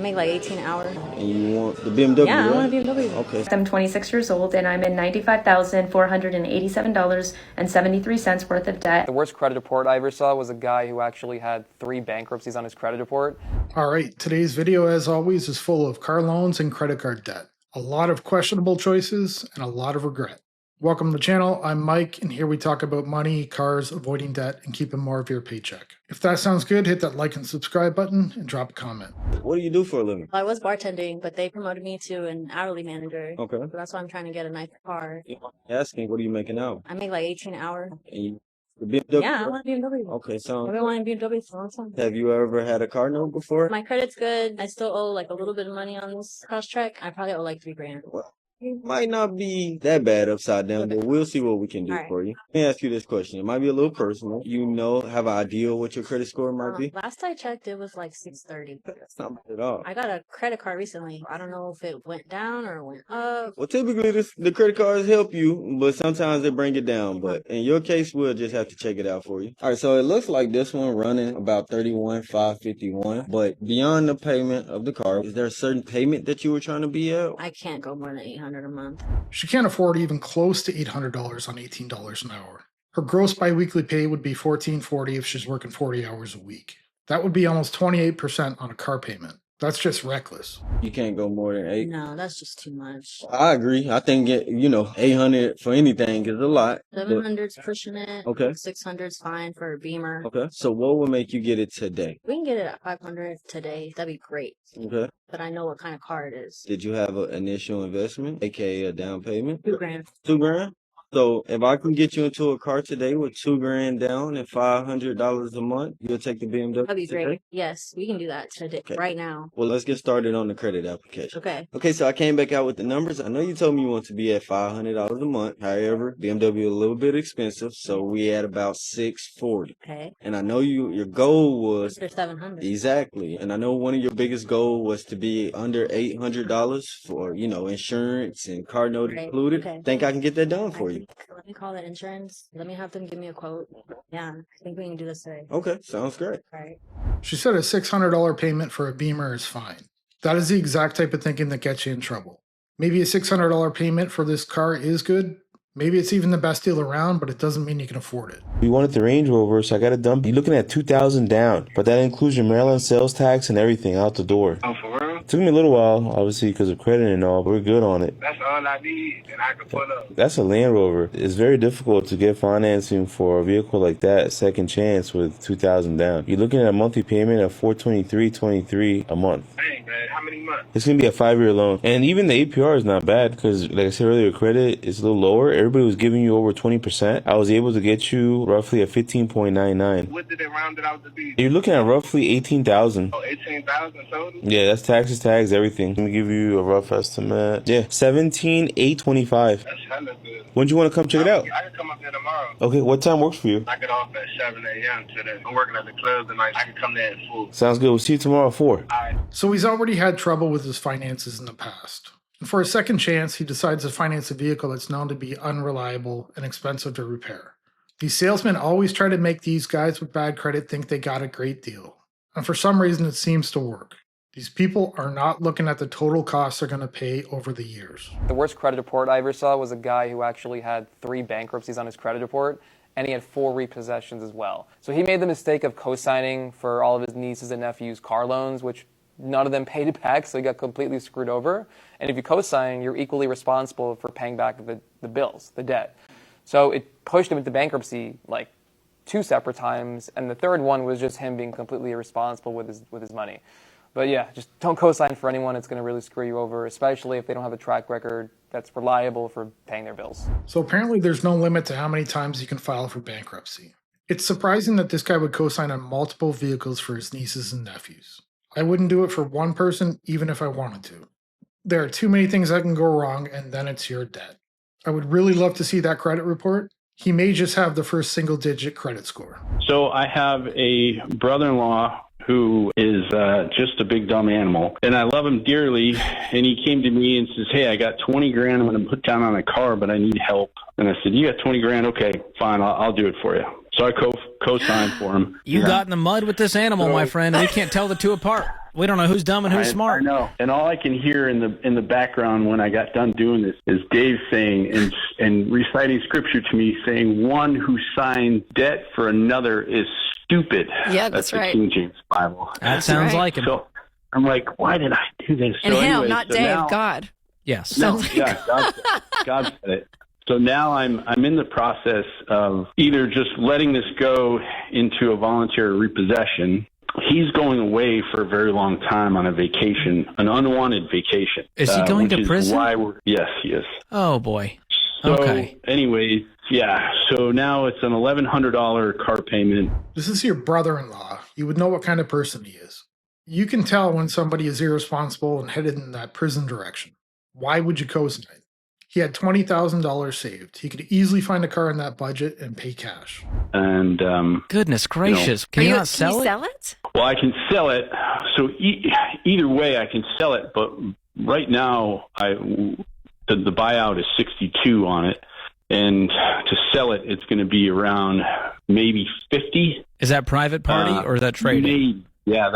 make like 18 an hour. And you want the BMW, Yeah, right? I want a BMW. Okay. I'm 26 years old and I'm in $95,487.73 worth of debt. The worst credit report I ever saw was a guy who actually had 3 bankruptcies on his credit report. All right, today's video, as always, is full of car loans and credit card debt. A lot of questionable choices and a lot of regret. Welcome to the channel. I'm Mike, and here we talk about money, cars, avoiding debt, and keeping more of your paycheck. If that sounds good, hit that like and subscribe button and drop a comment. What do you do for a living? I was bartending, but they promoted me to an hourly manager. Okay. So that's why I'm trying to get a nicer car. Asking, what are you making now? I make like 18 an hour. And you, the BMW? Yeah, I want a BMW. Okay, I've so been wanting a BMW for a long time. have you ever had a car note before? My credit's good. I still owe like a little bit of money on this cross track. I probably owe like $3,000. Well, it might not be that bad upside down, but we'll see what we can do All right. for you. Let me ask you this question. It might be a little personal. You know, have an idea what your credit score might be? Last I checked, it was like 630. That's not bad at all. I got a credit card recently. I don't know if it went down or went up. Well, typically the credit cards help you, but sometimes they bring it down. But in your case, we'll just have to check it out for you. All right, so it looks like this one running about $31,551. But beyond the payment of the car, is there a certain payment that you were trying to be at? I can't go more than $800 a month. She can't afford even close to $800 on $18 an hour. Her gross biweekly pay would be $1,440 if she's working 40 hours a week. That would be almost 28% on a car payment. That's just reckless. You can't go more than 8. No, that's just too much. I agree. I think, 800 for anything is a lot. but- 700's pushing it. Okay. 600's fine for a Beamer. Okay. So what would make you get it today? We can get it at 500 today. That'd be great. Okay. But I know what kind of car it is. Did you have an initial investment, aka a down payment? $2,000. $2,000? So if I can get you into a car today with $2,000 down and $500 a month, you'll take the BMW? That'd be today? great. Yes, we can do that today, Okay. right now. Well, let's get started on the credit application. Okay. Okay, so I came back out with the numbers. I know you told me you want to be at $500 a month. However, BMW a little bit expensive, so we at about $640. Okay. And I know your goal was Mr. 700. exactly. And I know one of your biggest goals was to be under $800 for, insurance and car note Right. included. Okay. Think I can get that done for you. Let me call that insurance. Let me have them give me a quote. Yeah, I think we can do this today. Okay, sounds great. All right. She said a $600 payment for a Beamer is fine. That is the exact type of thinking that gets you in trouble. Maybe a $600 payment for this car is good. Maybe it's even the best deal around, but it doesn't mean you can afford it. We wanted the Range Rover, so I got it done. You're looking at $2,000 down, but that includes your Maryland sales tax and everything out the door. Oh, for real? Took me a little while, obviously, because of credit and all, but we're good on it. That's all I need, and I can pull up. That's a Land Rover. It's very difficult to get financing for a vehicle like that, second chance, with $2,000 down. You're looking at a monthly payment of $423.23 a month. Dang, man, how many months? It's going to be a 5-year loan. And even the APR is not bad because, like I said earlier, credit is a little lower. Everybody was giving you over 20%. I was able to get you roughly a 15.99. What did it round it out to be? You're looking at roughly 18,000. Oh, 18,000 total? Yeah, that's taxes, tags, everything. Let me give you a rough estimate. Yeah, 17,825. That's hella good. When do you want to come check it out? I can come up there tomorrow. Okay, what time works for you? I get off at 7 a.m. today. I'm working at the club tonight. I can come there at full. Sounds good. We'll see you tomorrow at 4. All right. So he's already had trouble with his finances in the past. And for a second chance, he decides to finance a vehicle that's known to be unreliable and expensive to repair. These salesmen always try to make these guys with bad credit think they got a great deal. And for some reason, it seems to work. These people are not looking at the total costs they're going to pay over the years. The worst credit report I ever saw was a guy who actually had 3 bankruptcies on his credit report, and he had 4 repossessions as well. So he made the mistake of co-signing for all of his nieces and nephews' car loans, which none of them paid it back, so he got completely screwed over. And if you co-sign, you're equally responsible for paying back the bills, the debt. So it pushed him into bankruptcy like 2 separate times, and the third one was just him being completely irresponsible with his money. But yeah, just don't co-sign for anyone. It's going to really screw you over, especially if they don't have a track record that's reliable for paying their bills. So apparently there's no limit to how many times you can file for bankruptcy. It's surprising that this guy would co-sign on multiple vehicles for his nieces and nephews. I wouldn't do it for one person, even if I wanted to. There are too many things that can go wrong, and then it's your debt. I would really love to see that credit report. He may just have the first single-digit credit score. So I have a brother-in-law who is just a big dumb animal, and I love him dearly. And he came to me and says, "Hey, I got 20 grand I'm going to put down on a car, but I need help." And I said, "You got 20 grand? Okay, fine, I'll do it for you." So I co-signed for him. You got in the mud with this animal, my friend. We can't tell the two apart. We don't know who's dumb and who's I smart. know. And all I can hear in the background when I got done doing this is Dave saying and reciting scripture to me, saying, "One who signs debt for another is stupid." Yeah, that's the right. King James Bible. That sounds right. like him. So I'm like, why did I do this? And so him, anyway, not so Dave, now- God. Yes. No, yeah, God said it. So now I'm in the process of either just letting this go into a voluntary repossession. He's going away for a very long time on a vacation, an unwanted vacation. Is he going which to is prison? Yes, he is. Oh, boy. So Okay. anyways, yeah. So now it's an $1,100 car payment. This is your brother-in-law. You would know what kind of person he is. You can tell when somebody is irresponsible and headed in that prison direction. Why would you co-sign? He had $20,000 saved. He could easily find a car in that budget and pay cash. And Goodness gracious. Can you not sell it? Well, I can sell it. So either way, I can sell it. But right now, the buyout is 62 on it, and to sell it, it's going to be around maybe 50. Is that private party or is that trading? Maybe. Yeah,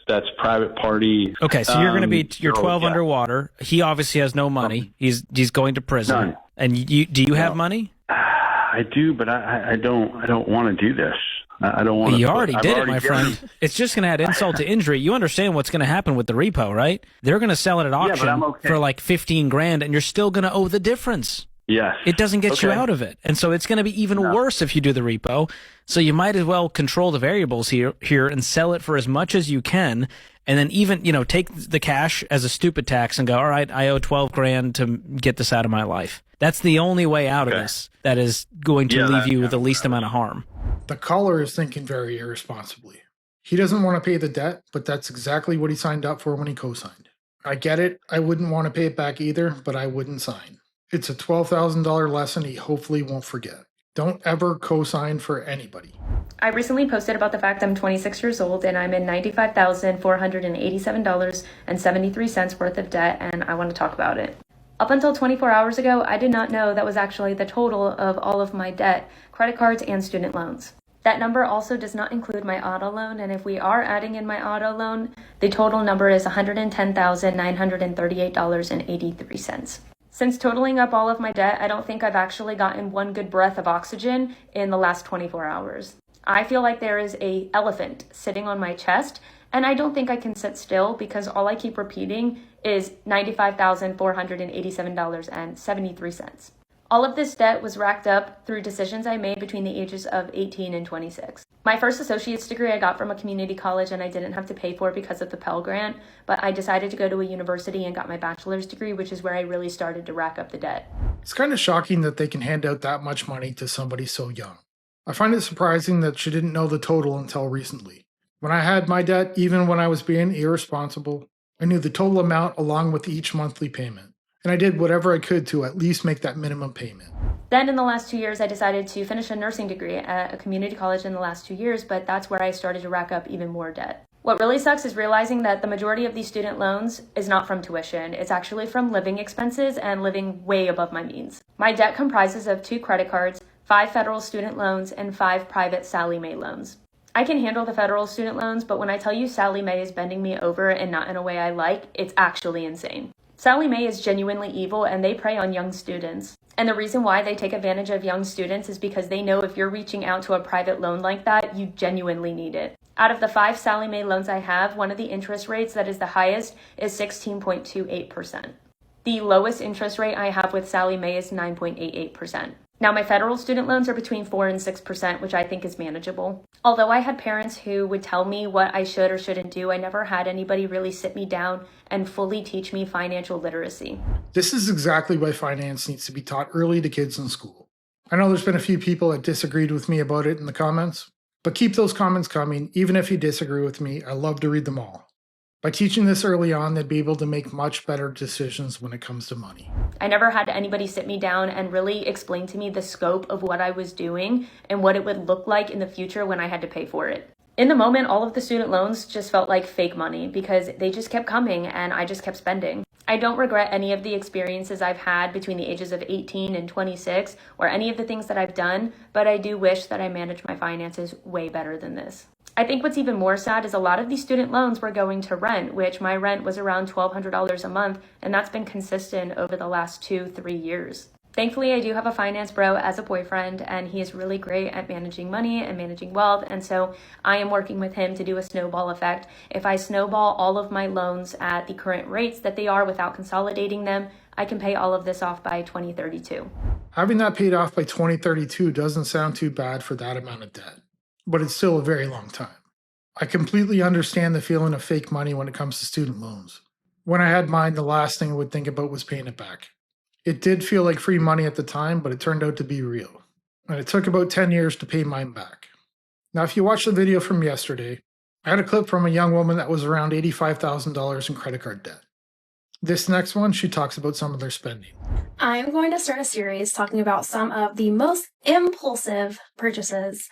that's private party. Okay, so you're going to be you're 12 yeah. underwater. He obviously has no money. He's going to prison. None. And do you have money? I do, but I don't want to do this. I don't want to. You already did it, my given- friend. It's just going to add insult to injury. You understand what's going to happen with the repo, right? They're going to sell it at auction I'm okay. for like 15 grand, and you're still going to owe the difference. Yes. It doesn't get you Okay. out of it. And so it's going to be even worse if you do the repo. So you might as well control the variables here and sell it for as much as you can. And then even, take the cash as a stupid tax and go, all right, I owe 12 grand to get this out of my life. That's the only way out of this that is going to leave you with the least amount of harm. The caller is thinking very irresponsibly. He doesn't want to pay the debt, but that's exactly what he signed up for when he co-signed. I get it. I wouldn't want to pay it back either, but I wouldn't sign. It's a $12,000 lesson he hopefully won't forget. Don't ever co-sign for anybody. I recently posted about the fact I'm 26 years old and I'm in $95,487.73 worth of debt, and I want to talk about it. Up until 24 hours ago, I did not know that was actually the total of all of my debt, credit cards, and student loans. That number also does not include my auto loan, and if we are adding in my auto loan, the total number is $110,938.83. Since totaling up all of my debt, I don't think I've actually gotten one good breath of oxygen in the last 24 hours. I feel like there is an elephant sitting on my chest, and I don't think I can sit still because all I keep repeating is $95,487.73. All of this debt was racked up through decisions I made between the ages of 18 and 26. My first associate's degree I got from a community college and I didn't have to pay for because of the Pell Grant, but I decided to go to a university and got my bachelor's degree, which is where I really started to rack up the debt. It's kind of shocking that they can hand out that much money to somebody so young. I find it surprising that she didn't know the total until recently. When I had my debt, even when I was being irresponsible, I knew the total amount along with each monthly payment. And I did whatever I could to at least make that minimum payment. Then in the last 2 years, I decided to finish a nursing degree at a community college in the last 2 years, but that's where I started to rack up even more debt. What really sucks is realizing that the majority of these student loans is not from tuition. It's actually from living expenses and living way above my means. My debt comprises of 2 credit cards, 5 federal student loans, and 5 private Sallie Mae loans. I can handle the federal student loans, but when I tell you Sallie Mae is bending me over and not in a way I like, it's actually insane. Sallie Mae is genuinely evil and they prey on young students. And the reason why they take advantage of young students is because they know if you're reaching out to a private loan like that, you genuinely need it. Out of the 5 Sallie Mae loans I have, one of the interest rates that is the highest is 16.28%. The lowest interest rate I have with Sallie Mae is 9.88%. Now, my federal student loans are between 4 and 6%, which I think is manageable. Although I had parents who would tell me what I should or shouldn't do, I never had anybody really sit me down and fully teach me financial literacy. This is exactly why finance needs to be taught early to kids in school. I know there's been a few people that disagreed with me about it in the comments, but keep those comments coming. Even if you disagree with me, I love to read them all. By teaching this early on, they'd be able to make much better decisions when it comes to money. I never had anybody sit me down and really explain to me the scope of what I was doing and what it would look like in the future when I had to pay for it. In the moment, all of the student loans just felt like fake money because they just kept coming and I just kept spending. I don't regret any of the experiences I've had between the ages of 18 and 26 or any of the things that I've done, but I do wish that I managed my finances way better than this. I think what's even more sad is a lot of these student loans were going to rent, which my rent was around $1,200 a month, and that's been consistent over the last 2-3 years. Thankfully, I do have a finance bro as a boyfriend, and he is really great at managing money and managing wealth, and so I am working with him to do a snowball effect. If I snowball all of my loans at the current rates that they are without consolidating them, I can pay all of this off by 2032. Having that paid off by 2032 doesn't sound too bad for that amount of debt, but it's still a very long time. I completely understand the feeling of fake money when it comes to student loans. When I had mine, the last thing I would think about was paying it back. It did feel like free money at the time, but it turned out to be real. And it took about 10 years to pay mine back. Now, if you watch the video from yesterday, I had a clip from a young woman that was around $85,000 in credit card debt. This next one, she talks about some of their spending. I'm going to start a series talking about some of the most impulsive purchases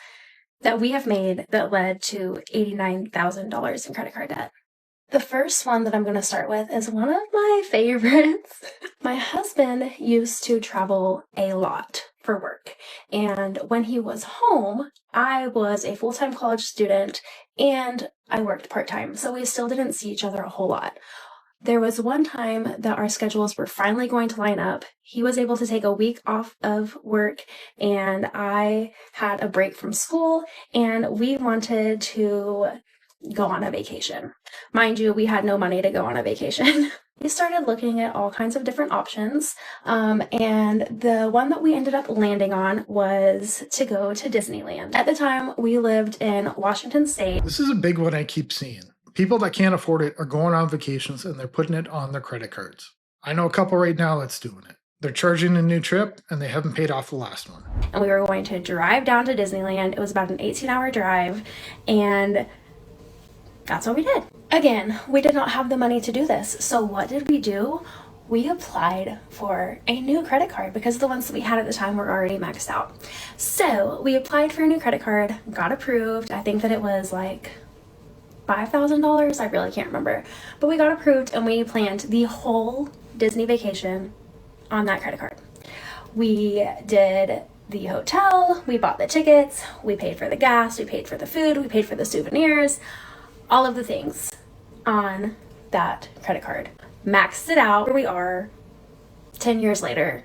that we have made that led to $89,000 in credit card debt. The first one that I'm going to start with is one of my favorites. My husband used to travel a lot for work, and when he was home, I was a full-time college student and I worked part-time, so we still didn't see each other a whole lot. There was one time that our schedules were finally going to line up. He was able to take a week off of work, and I had a break from school, and we wanted to go on a vacation. Mind you, we had no money to go on a vacation. We started looking at all kinds of different options, and the one that we ended up landing on was to go to Disneyland. At the time, we lived in Washington State. This is a big one I keep seeing. People that can't afford it are going on vacations and they're putting it on their credit cards. I know a couple right now that's doing it. They're charging a new trip and they haven't paid off the last one. And we were going to drive down to Disneyland. It was about an 18-hour drive, and that's what we did. Again, we did not have the money to do this. So what did we do? We applied for a new credit card because the ones that we had at the time were already maxed out. So we applied for a new credit card, got approved. I think that it was like $5,000. I really can't remember. But we got approved and we planned the whole Disney vacation on that credit card. We did the hotel, we bought the tickets, we paid for the gas, we paid for the food, we paid for the souvenirs, all of the things on that credit card. Maxed it out. Here we are 10 years later,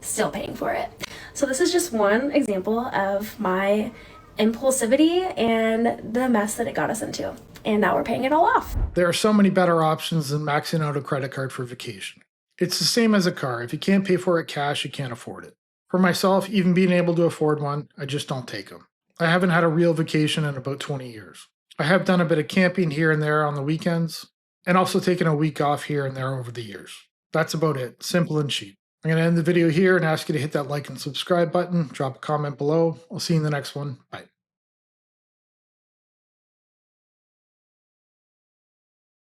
still paying for it. So this is just one example of my impulsivity and the mess that it got us into. And now we're paying it all off. There are so many better options than maxing out a credit card for vacation. It's the same as a car. If you can't pay for it cash, you can't afford it. For myself, even being able to afford one, I just don't take them. I haven't had a real vacation in about 20 years. I have done a bit of camping here and there on the weekends, and also taken a week off here and there over the years. That's about it. Simple and cheap. I'm going to end the video here and ask you to hit that like and subscribe button. Drop a comment below. I'll see you in the next one. Bye.